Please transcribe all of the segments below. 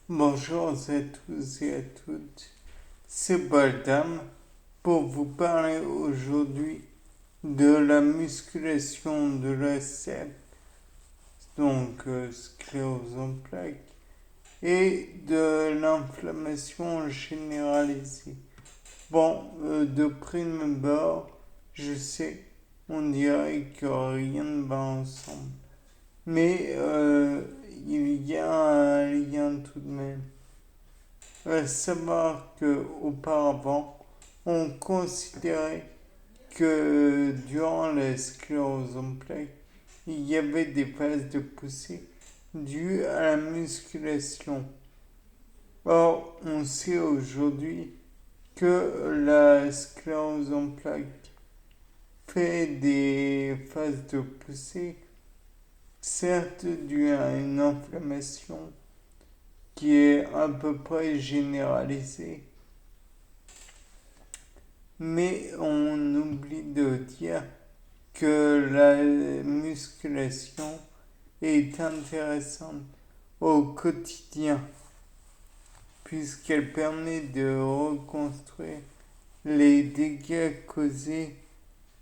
Bonjour à tous et à toutes, c'est Baldam pour vous parler aujourd'hui de la musculation de la sèpe, donc sclérose en plaques, et de l'inflammation généralisée. Bon, de prime abord, je sais, on dirait que rien ne va ensemble, mais il y a un lien tout de même. À savoir qu'auparavant, on considérait que durant la sclérose en plaques, il y avait des phases de poussée dues à la musculation. Or, on sait aujourd'hui que la sclérose en plaques fait des phases de poussée, certes dues à une inflammation qui est à peu près généralisée, mais on oublie de dire que la musculation est intéressante au quotidien puisqu'elle permet de reconstruire les dégâts causés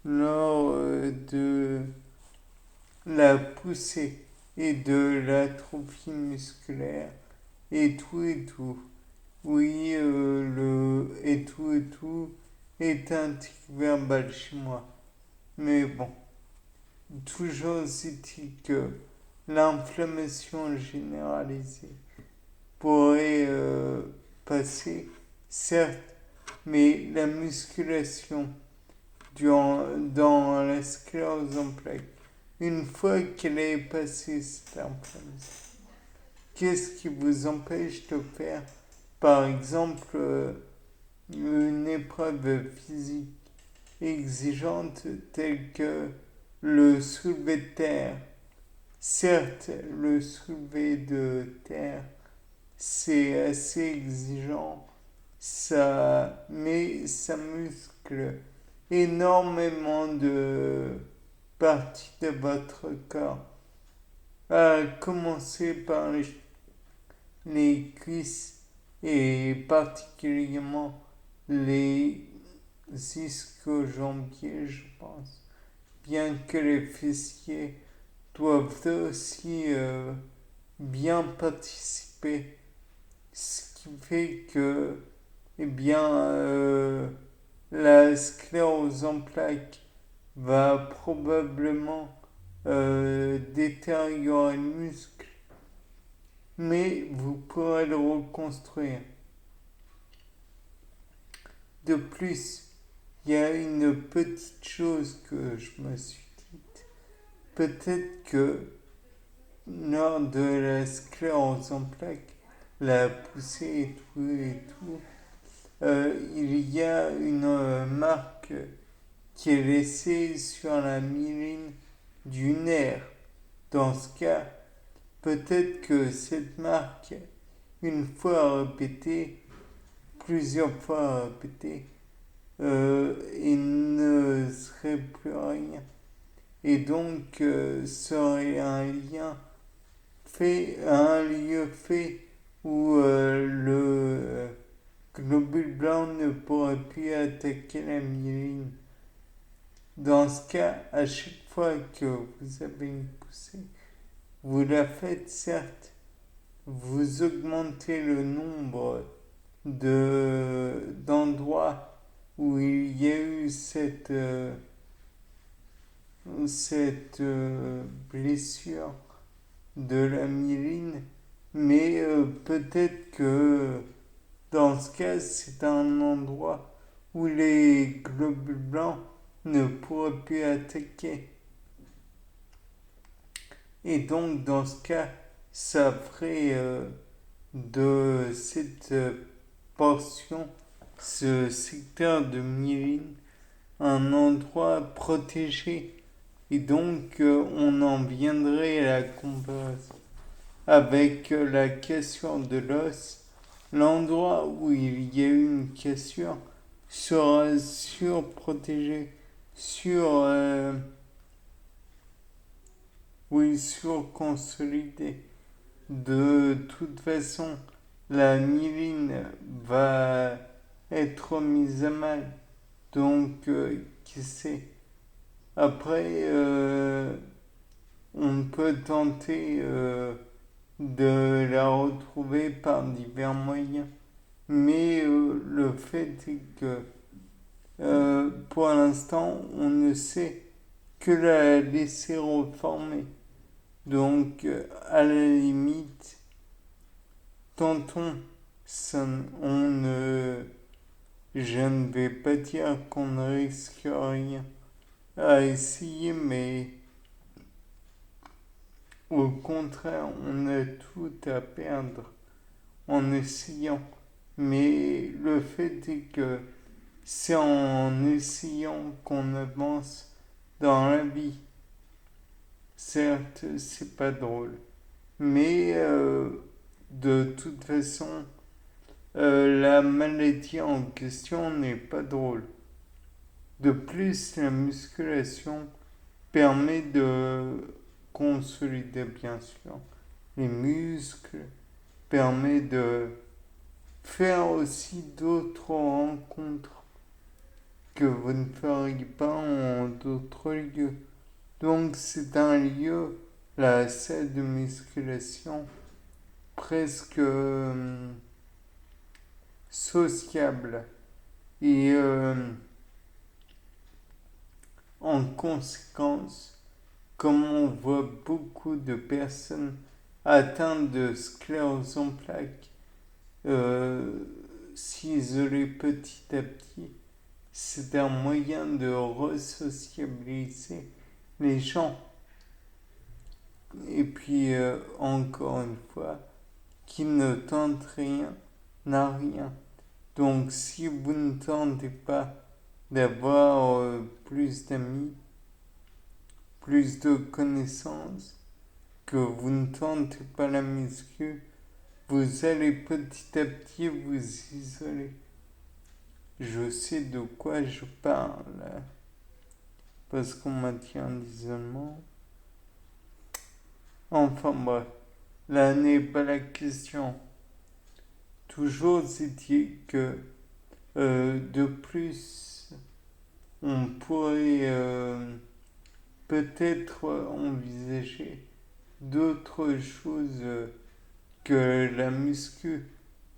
lors de la poussée et de l'atrophie musculaire et tout et tout. Oui, le et tout est un tic verbal chez moi. Mais bon, toujours est-il que l'inflammation généralisée pourrait passer, certes, mais la musculation dans la sclérose en plaques, une fois qu'elle est passée cette inflammation, qu'est-ce qui vous empêche de faire, par exemple, une épreuve physique exigeante telle que le soulevé de terre? Certes, le soulevé de terre, c'est assez exigeant, mais ça muscle énormément de parties de votre corps. À commencer par les cuisses et particulièrement les ischio-jambiers, je pense. Bien que les fessiers doivent aussi bien participer, ce qui fait que, eh bien, la sclérose en plaques va probablement détériorer le muscle, mais vous pourrez le reconstruire. De plus, il y a une petite chose que je me suis dite. Peut-être que lors de la sclérose en plaques, la poussée et tout, il y a une marque qui est laissée sur la myéline du nerf. Dans ce cas, peut-être que cette marque, une fois répétée, plusieurs fois répétée, il ne serait plus rien. Et donc, serait un lieu fait où le globule blanc ne pourrait plus attaquer la myéline. Dans ce cas, à chaque fois que vous avez une poussée, vous la faites certes, vous augmentez le nombre d'endroits où il y a eu cette blessure de la myéline, mais peut-être que dans ce cas, c'est un endroit où les globules blancs ne pourraient plus attaquer. Et donc, dans ce cas, ça ferait de cette portion, ce secteur de myéline, un endroit protégé. Et donc, on en viendrait à la comparaison avec la cassure de l'os. L'endroit où il y a eu une cassure sera surprotégé, oui, surconsolidé. De toute façon, la myéline va être mise à mal. Donc, qui sait? Après, on peut tenter de la retrouver par divers moyens. Mais le fait est que pour l'instant, on ne sait que la laisser reformer. Donc, à la limite, tentons. Je ne vais pas dire qu'on ne risque rien à essayer, mais au contraire, on a tout à perdre en essayant. Mais le fait est que c'est en essayant qu'on avance dans la vie. Certes, c'est pas drôle, mais de toute façon, la maladie en question n'est pas drôle. De plus, la musculation permet de consolider bien sûr les muscles, permet de faire aussi d'autres rencontres que vous ne feriez pas en d'autres lieux. Donc c'est un lieu, la salle de musculation, presque sociable. Et en conséquence, comme on voit beaucoup de personnes atteintes de sclérose en plaques s'isoler petit à petit, c'est un moyen de resociabiliser les gens. Et puis, encore une fois, qui ne tente rien n'a rien. Donc, si vous ne tentez pas d'avoir plus d'amis, plus de connaissances, que vous ne tentez pas la muscu, vous allez petit à petit vous isoler. Je sais de quoi je parle, parce qu'on m'a dit en isolement. Enfin bref, là n'est pas la question. Toujours est-il que de plus, on pourrait peut-être envisager d'autres choses que la muscu,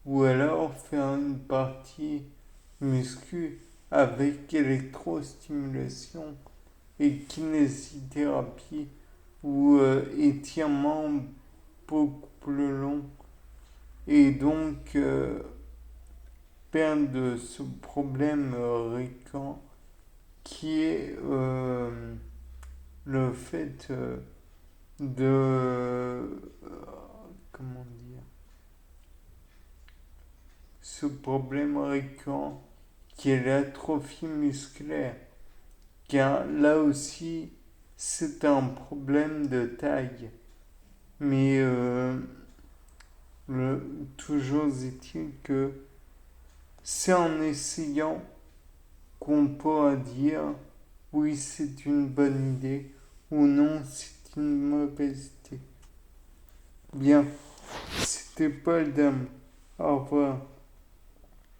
ou alors faire une partie muscu avec électrostimulation et kinésithérapie ou étirement beaucoup plus long, et donc perdre ce problème récurrent qui est le fait de comment dire, ce problème récurrent qui est l'atrophie musculaire, car là aussi c'est un problème de taille. Mais toujours est-il que c'est en essayant qu'on pourra dire oui c'est une bonne idée ou non c'est une mauvaise idée. Bien, c'était Paul Dame. Au revoir.